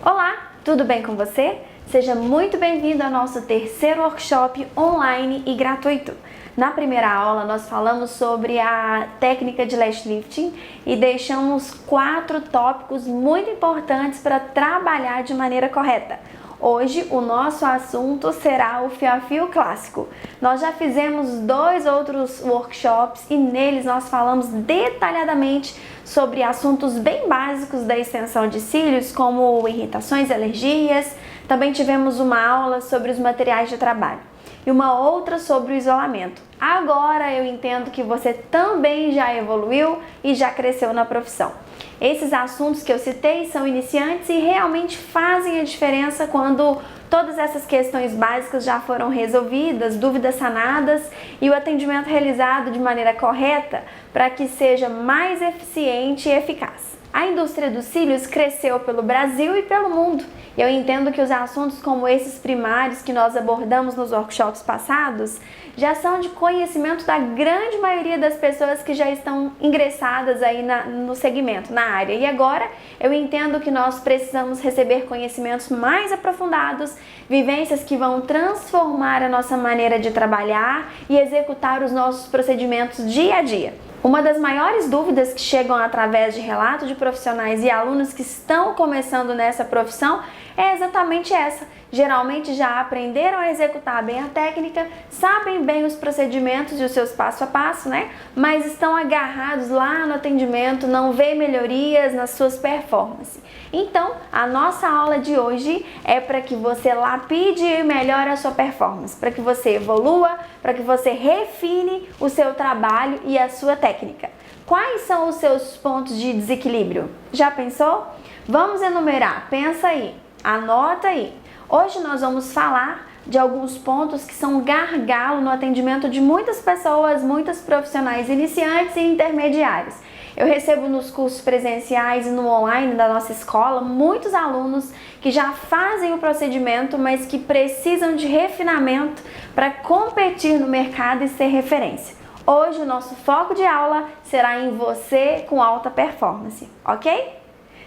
Olá, tudo bem com você? Seja muito bem-vindo ao nosso terceiro workshop online e gratuito. Na primeira aula nós falamos sobre a técnica de lash lifting e deixamos 4 tópicos muito importantes para trabalhar de maneira correta. Hoje o nosso assunto será o fio a fio clássico. Nós já fizemos 2 outros workshops e neles nós falamos detalhadamente sobre assuntos bem básicos da extensão de cílios, como irritações e alergias. Também tivemos uma aula sobre os materiais de trabalho e uma outra sobre o isolamento. Agora eu entendo que você também já evoluiu e já cresceu na profissão. Esses assuntos que eu citei são iniciantes e realmente fazem a diferença quando todas essas questões básicas já foram resolvidas, dúvidas sanadas e o atendimento realizado de maneira correta para que seja mais eficiente e eficaz. A indústria dos cílios cresceu pelo Brasil e pelo mundo. Eu entendo que os assuntos como esses primários que nós abordamos nos workshops passados já são de conhecimento da grande maioria das pessoas que já estão ingressadas aí no segmento, na área. E agora eu entendo que nós precisamos receber conhecimentos mais aprofundados, vivências que vão transformar a nossa maneira de trabalhar e executar os nossos procedimentos dia a dia. Uma das maiores dúvidas que chegam através de relatos de profissionais e alunos que estão começando nessa profissão é exatamente essa. Geralmente já aprenderam a executar bem a técnica, sabem bem os procedimentos e os seus passo a passo, né? Mas estão agarrados lá no atendimento, não vê melhorias nas suas performances. Então, a nossa aula de hoje é para que você lapide e melhore a sua performance, para que você evolua, para que você refine o seu trabalho e a sua técnica. Quais são os seus pontos de desequilíbrio? Já pensou? Vamos enumerar, pensa aí, anota aí. Hoje nós vamos falar de alguns pontos que são gargalo no atendimento de muitas pessoas, muitos profissionais iniciantes e intermediários. Eu recebo nos cursos presenciais e no online da nossa escola muitos alunos que já fazem o procedimento, mas que precisam de refinamento para competir no mercado e ser referência. Hoje o nosso foco de aula será em você com alta performance, ok?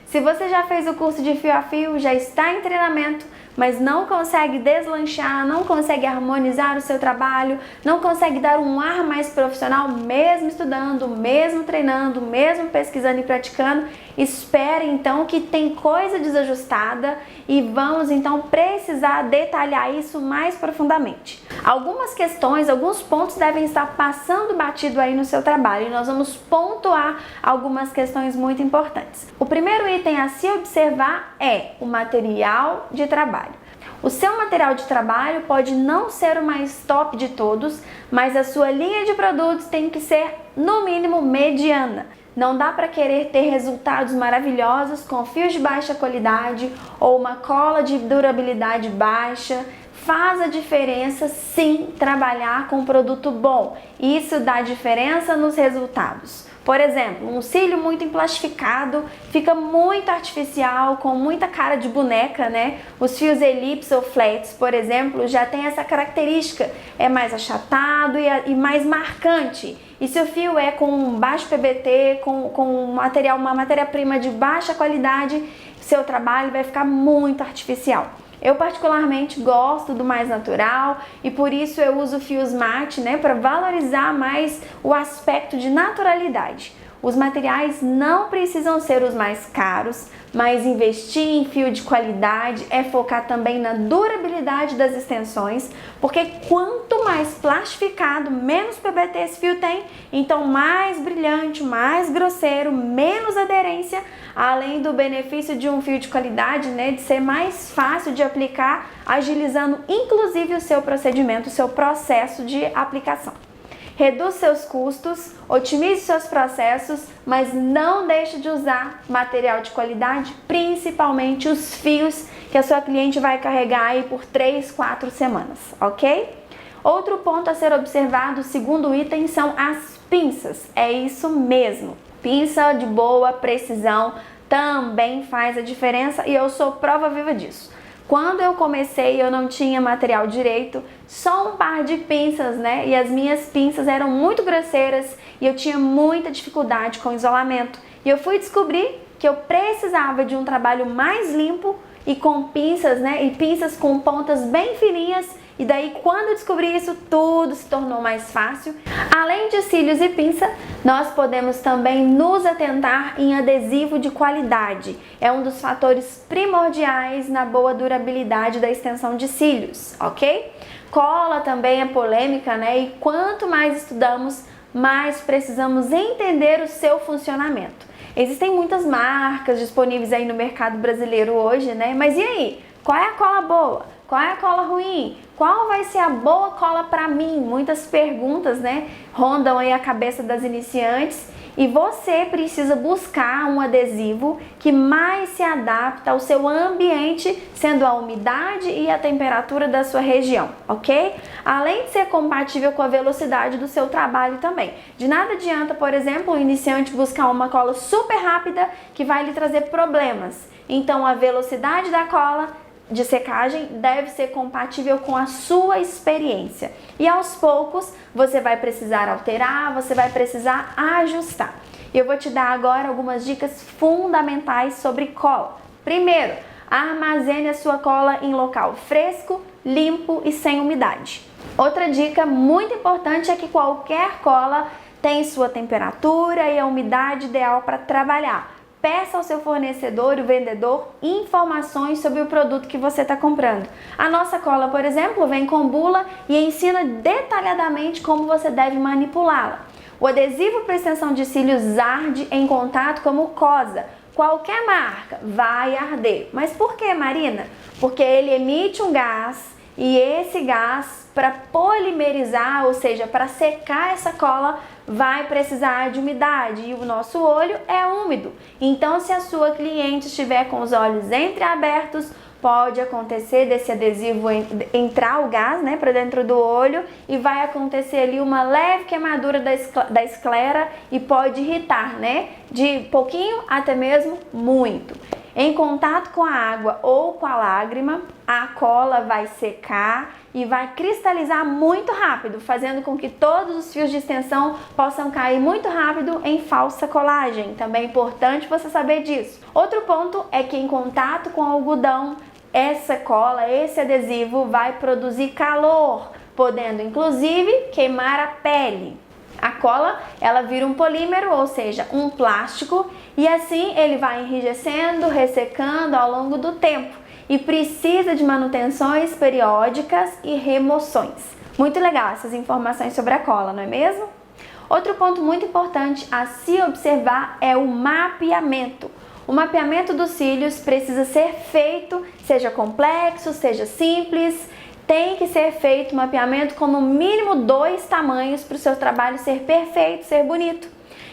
Se você já fez o curso de fio a fio, já está em treinamento, mas não consegue deslanchar, não consegue harmonizar o seu trabalho, não consegue dar um ar mais profissional, mesmo estudando, mesmo treinando, mesmo pesquisando e praticando, espere então que tem coisa desajustada e vamos então precisar detalhar isso mais profundamente. Algumas questões, alguns pontos devem estar passando batido aí no seu trabalho e nós vamos pontuar algumas questões muito importantes. O primeiro item a se observar é o material de trabalho. O seu material de trabalho pode não ser o mais top de todos, mas a sua linha de produtos tem que ser, no mínimo, mediana. Não dá para querer ter resultados maravilhosos com fios de baixa qualidade ou uma cola de durabilidade baixa. Faz a diferença sim trabalhar com um produto bom. Isso dá diferença nos resultados. Por exemplo, um cílio muito emplastificado fica muito artificial, com muita cara de boneca, né? Os fios elipse ou flats, por exemplo, já tem essa característica, é mais achatado e mais marcante. E se o fio é com baixo PBT, com uma matéria-prima de baixa qualidade, seu trabalho vai ficar muito artificial. Eu particularmente gosto do mais natural e por isso eu uso fios mate, né, para valorizar mais o aspecto de naturalidade. Os materiais não precisam ser os mais caros, mas investir em fio de qualidade é focar também na durabilidade das extensões, porque quanto mais plastificado, menos PBT esse fio tem, então mais brilhante, mais grosseiro, menos aderência, além do benefício de um fio de qualidade, né, de ser mais fácil de aplicar, agilizando inclusive o seu procedimento, o seu processo de aplicação. Reduz seus custos, otimize seus processos, mas não deixe de usar material de qualidade, principalmente os fios que a sua cliente vai carregar aí por 3, 4 semanas, ok? Outro ponto a ser observado, segundo item, são as pinças. É isso mesmo, pinça de boa precisão também faz a diferença e eu sou prova viva disso. Quando eu comecei, eu não tinha material direito, só um par de pinças, né? E as minhas pinças eram muito grosseiras e eu tinha muita dificuldade com isolamento. E eu fui descobrir que eu precisava de um trabalho mais limpo e com pinças, né? E pinças com pontas bem fininhas. E daí, quando eu descobri isso, tudo se tornou mais fácil. Além de cílios e pinça, nós podemos também nos atentar em adesivo de qualidade. É um dos fatores primordiais na boa durabilidade da extensão de cílios, ok? Cola também é polêmica, né? E quanto mais estudamos, mais precisamos entender o seu funcionamento. Existem muitas marcas disponíveis aí no mercado brasileiro hoje, né? Mas e aí? Qual é a cola boa? Qual é a cola ruim? Qual vai ser a boa cola para mim? Muitas perguntas, né, rondam aí a cabeça das iniciantes e você precisa buscar um adesivo que mais se adapta ao seu ambiente, sendo a umidade e a temperatura da sua região, ok? Além de ser compatível com a velocidade do seu trabalho também. De nada adianta, por exemplo, o iniciante buscar uma cola super rápida que vai lhe trazer problemas. Então, a velocidade da cola de secagem deve ser compatível com a sua experiência. E aos poucos você vai precisar alterar, você vai precisar ajustar. E eu vou te dar agora algumas dicas fundamentais sobre cola. Primeiro, armazene a sua cola em local fresco, limpo e sem umidade. Outra dica muito importante é que qualquer cola tem sua temperatura e a umidade ideal para trabalhar. Peça ao seu fornecedor e vendedor informações sobre o produto que você está comprando. A nossa cola, por exemplo, vem com bula e ensina detalhadamente como você deve manipulá-la. O adesivo para extensão de cílios arde em contato com mucosa. Qualquer marca vai arder. Mas por que, Marina? Porque ele emite um gás e esse gás, para polimerizar, ou seja, para secar essa cola, vai precisar de umidade e o nosso olho é úmido. Então, se a sua cliente estiver com os olhos entreabertos, pode acontecer desse adesivo entrar o gás, né, para dentro do olho e vai acontecer ali uma leve queimadura da esclera e pode irritar, né, de pouquinho até mesmo muito. Em contato com a água ou com a lágrima, a cola vai secar e vai cristalizar muito rápido, fazendo com que todos os fios de extensão possam cair muito rápido em falsa colagem. Também é importante você saber disso. Outro ponto é que em contato com o algodão, essa cola, esse adesivo vai produzir calor, podendo inclusive queimar a pele. A cola, ela vira um polímero, ou seja, um plástico, e assim ele vai enrijecendo, ressecando ao longo do tempo e precisa de manutenções periódicas e remoções. Muito legal essas informações sobre a cola, não é mesmo? Outro ponto muito importante a se observar é o mapeamento. O mapeamento dos cílios precisa ser feito, seja complexo, seja simples. Tem que ser feito um mapeamento com no mínimo 2 tamanhos para o seu trabalho ser perfeito, ser bonito.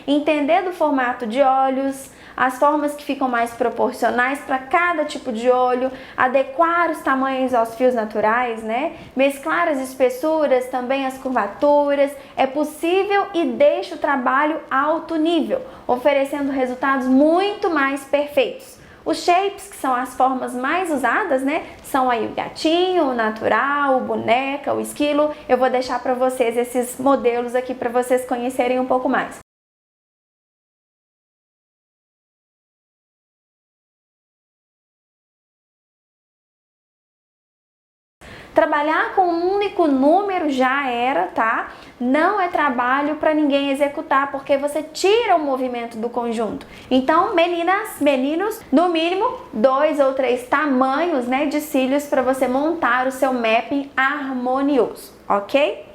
Entender do formato de olhos, as formas que ficam mais proporcionais para cada tipo de olho, adequar os tamanhos aos fios naturais, né? Mesclar as espessuras, também as curvaturas. É possível e deixa o trabalho alto nível, oferecendo resultados muito mais perfeitos. Os shapes, que são as formas mais usadas, né? São aí o gatinho, o natural, o boneca, o esquilo. Eu vou deixar para vocês esses modelos aqui para vocês conhecerem um pouco mais. Trabalhar com um único número já era, tá? Não é trabalho para ninguém executar, porque você tira o movimento do conjunto. Então, meninas, meninos, no mínimo 2 ou 3 tamanhos, né, de cílios para você montar o seu mapping harmonioso, ok?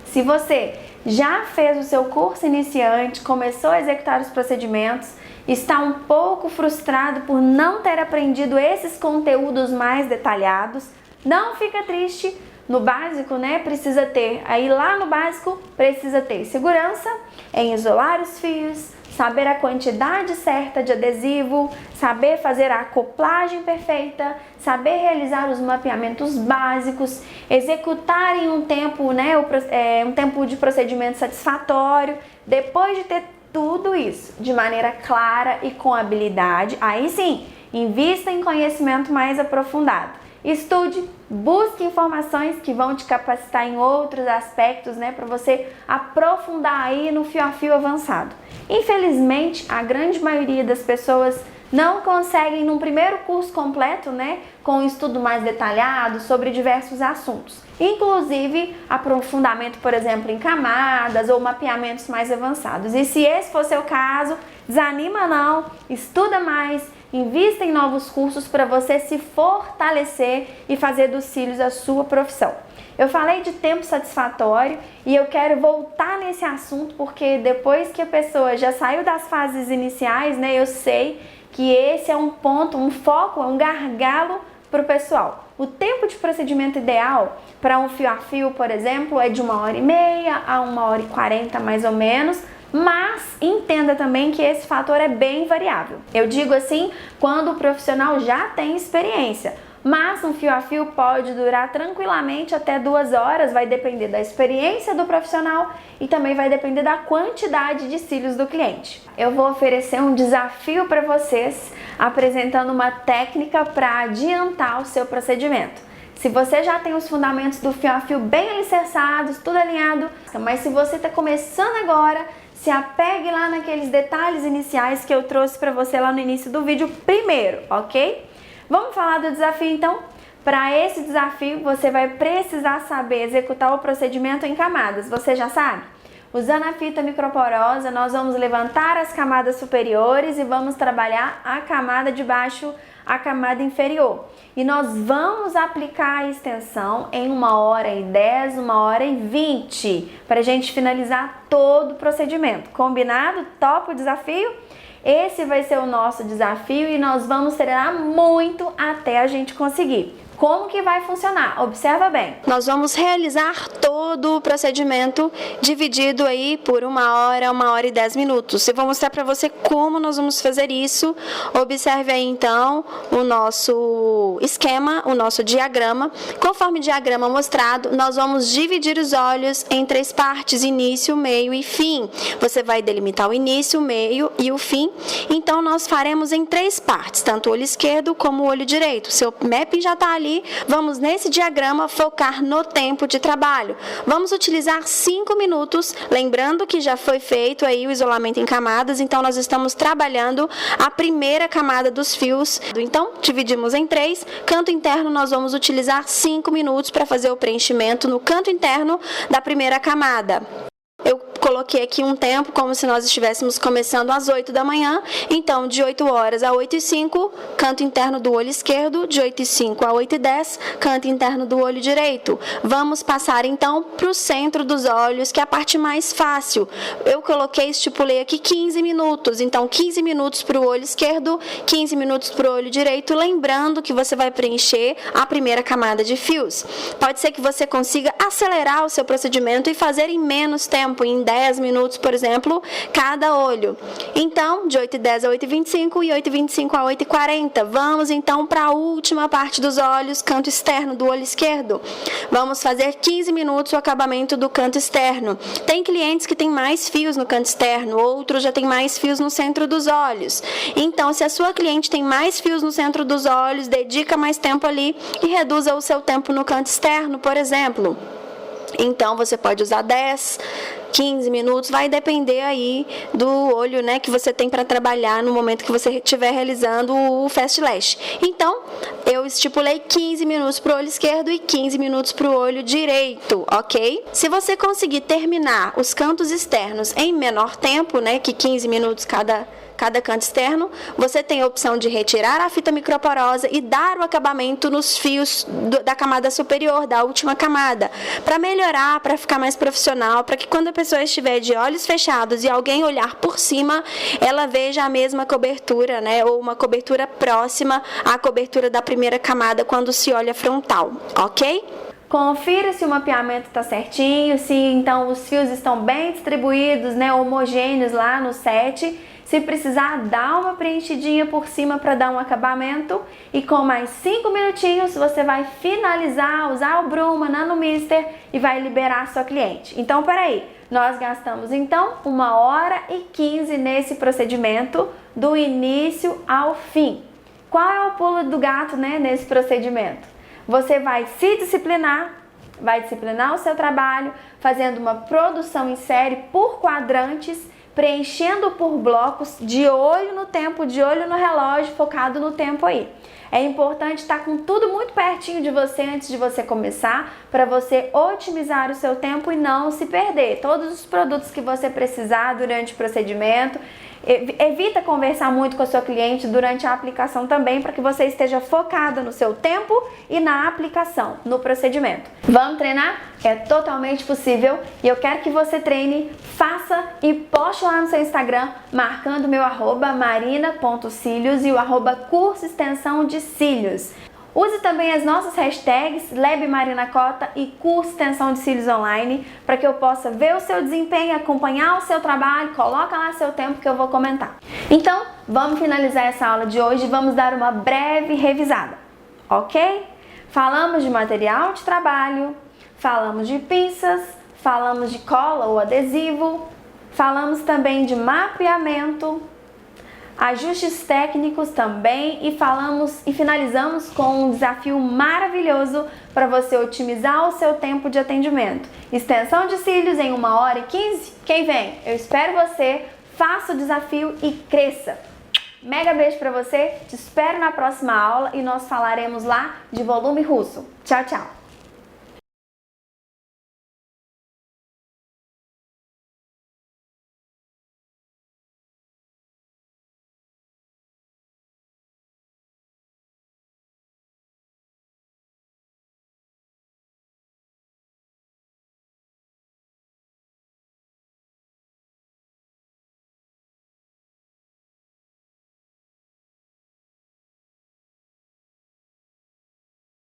Se você já fez o seu curso iniciante, começou a executar os procedimentos, está um pouco frustrado por não ter aprendido esses conteúdos mais detalhados, não fica triste. No básico, né, precisa ter, aí lá no básico precisa ter segurança em isolar os fios, saber a quantidade certa de adesivo, saber fazer a acoplagem perfeita, saber realizar os mapeamentos básicos, executar em um tempo, né, um tempo de procedimento satisfatório. Depois de ter tudo isso de maneira clara e com habilidade, aí sim, invista em conhecimento mais aprofundado. Estude, busque informações que vão te capacitar em outros aspectos, né, para você aprofundar aí no fio a fio avançado. Infelizmente, a grande maioria das pessoas não conseguem num primeiro curso completo, né, com um estudo mais detalhado sobre diversos assuntos, inclusive aprofundamento, por exemplo, em camadas ou mapeamentos mais avançados. E se esse for seu caso, desanima não, estuda mais, invista em novos cursos para você se fortalecer e fazer dos cílios a sua profissão. Eu falei de tempo satisfatório e eu quero voltar nesse assunto porque depois que a pessoa já saiu das fases iniciais, né, eu sei que esse é um ponto, um foco, um gargalo para o pessoal. O tempo de procedimento ideal para um fio a fio, por exemplo, é de 1h30 a 1h40 mais ou menos, mas entenda também que esse fator é bem variável. Eu digo assim, quando o profissional já tem experiência, mas um fio a fio pode durar tranquilamente até 2 horas, vai depender da experiência do profissional e também vai depender da quantidade de cílios do cliente. Eu vou oferecer um desafio para vocês, apresentando uma técnica para adiantar o seu procedimento. Se você já tem os fundamentos do fio a fio bem alicerçados, tudo alinhado, mas se você está começando agora, se apegue lá naqueles detalhes iniciais que eu trouxe para você lá no início do vídeo primeiro, ok? Vamos falar do desafio então? Para esse desafio, você vai precisar saber executar o procedimento em camadas. Você já sabe? Usando a fita microporosa, nós vamos levantar as camadas superiores e vamos trabalhar a camada de baixo, a camada inferior. E nós vamos aplicar a extensão em 1h10, 1h20, para a gente finalizar todo o procedimento. Combinado? Topa o desafio? Esse vai ser o nosso desafio e nós vamos treinar muito até a gente conseguir. Como que vai funcionar? Observa bem. Nós vamos realizar todo o procedimento dividido aí por 1h, 1h10 minutos. Eu vou mostrar para você como nós vamos fazer isso. Observe aí então o nosso esquema, o nosso diagrama. Conforme o diagrama mostrado, nós vamos dividir os olhos em 3 partes, início, meio e fim. Você vai delimitar o início, o meio e o fim. Então nós faremos em 3 partes, tanto o olho esquerdo como o olho direito. Seu mapping já está ali. Vamos nesse diagrama focar no tempo de trabalho. Vamos utilizar 5 minutos, lembrando que já foi feito aí o isolamento em camadas, então nós estamos trabalhando a primeira camada dos fios. Então, dividimos em 3. Canto interno, nós vamos utilizar 5 minutos para fazer o preenchimento no canto interno da primeira camada. Eu coloquei aqui um tempo como se nós estivéssemos começando às 8 da manhã, então de 8 horas a 8h05, canto interno do olho esquerdo, de 8h05 a 8h10, canto interno do olho direito. Vamos passar então para o centro dos olhos, que é a parte mais fácil. Eu estipulei aqui 15 minutos, então 15 minutos para o olho esquerdo, 15 minutos para o olho direito, lembrando que você vai preencher a primeira camada de fios. Pode ser que você consiga acelerar o seu procedimento e fazer em menos tempo, em 10 minutos, por exemplo, cada olho. Então, de 8h10 a 8h25 e 8h25 a 8h40. Vamos então para a última parte dos olhos, canto externo do olho esquerdo. Vamos fazer 15 minutos o acabamento do canto externo. Tem clientes que têm mais fios no canto externo, outros já têm mais fios no centro dos olhos. Então, se a sua cliente tem mais fios no centro dos olhos, dedica mais tempo ali e reduza o seu tempo no canto externo, por exemplo. Então, você pode usar 10, 15 minutos, vai depender aí do olho, né, que você tem para trabalhar no momento que você estiver realizando o Fast Lash. Então, eu estipulei 15 minutos para o olho esquerdo e 15 minutos para o olho direito, ok? Se você conseguir terminar os cantos externos em menor tempo, né, que 15 minutos cada canto externo, você tem a opção de retirar a fita microporosa e dar o acabamento nos fios da camada superior, da última camada, para melhorar, para ficar mais profissional, para que quando a pessoa estiver de olhos fechados e alguém olhar por cima, ela veja a mesma cobertura, né, ou uma cobertura próxima à cobertura da primeira camada quando se olha frontal, ok? Confira se o mapeamento está certinho, se então os fios estão bem distribuídos, né, homogêneos lá no set. Se precisar, dá uma preenchidinha por cima para dar um acabamento. E com mais 5 minutinhos, você vai finalizar, usar o Bruma Nano-Mister e vai liberar a sua cliente. Então, peraí, nós gastamos então 1h15 nesse procedimento, do início ao fim. Qual é o pulo do gato, né, nesse procedimento? Você vai se disciplinar, vai disciplinar o seu trabalho, fazendo uma produção em série por quadrantes, preenchendo por blocos, de olho no tempo, de olho no relógio, focado no tempo aí. É importante estar com tudo muito pertinho de você antes de você começar, para você otimizar o seu tempo e não se perder. Todos os produtos que você precisar durante o procedimento. Evita conversar muito com a sua cliente durante a aplicação também, para que você esteja focada no seu tempo e na aplicação, no procedimento. Vamos treinar? É totalmente possível e eu quero que você treine, faça e poste lá no seu Instagram, marcando meu @marina.cilios e o @curso extensão de cílios. Use também as nossas hashtags LabMarinaCota e Curso Extensão de Cílios Online, para que eu possa ver o seu desempenho, acompanhar o seu trabalho. Coloca lá seu tempo que eu vou comentar. Então, vamos finalizar essa aula de hoje e vamos dar uma breve revisada, ok? Falamos de material de trabalho, falamos de pinças, falamos de cola ou adesivo, falamos também de mapeamento, ajustes técnicos também e finalizamos com um desafio maravilhoso para você otimizar o seu tempo de atendimento. Extensão de cílios em 1h15? Quem vem? Eu espero você, faça o desafio e cresça! Mega beijo para você, te espero na próxima aula e nós falaremos lá de volume russo. Tchau, tchau!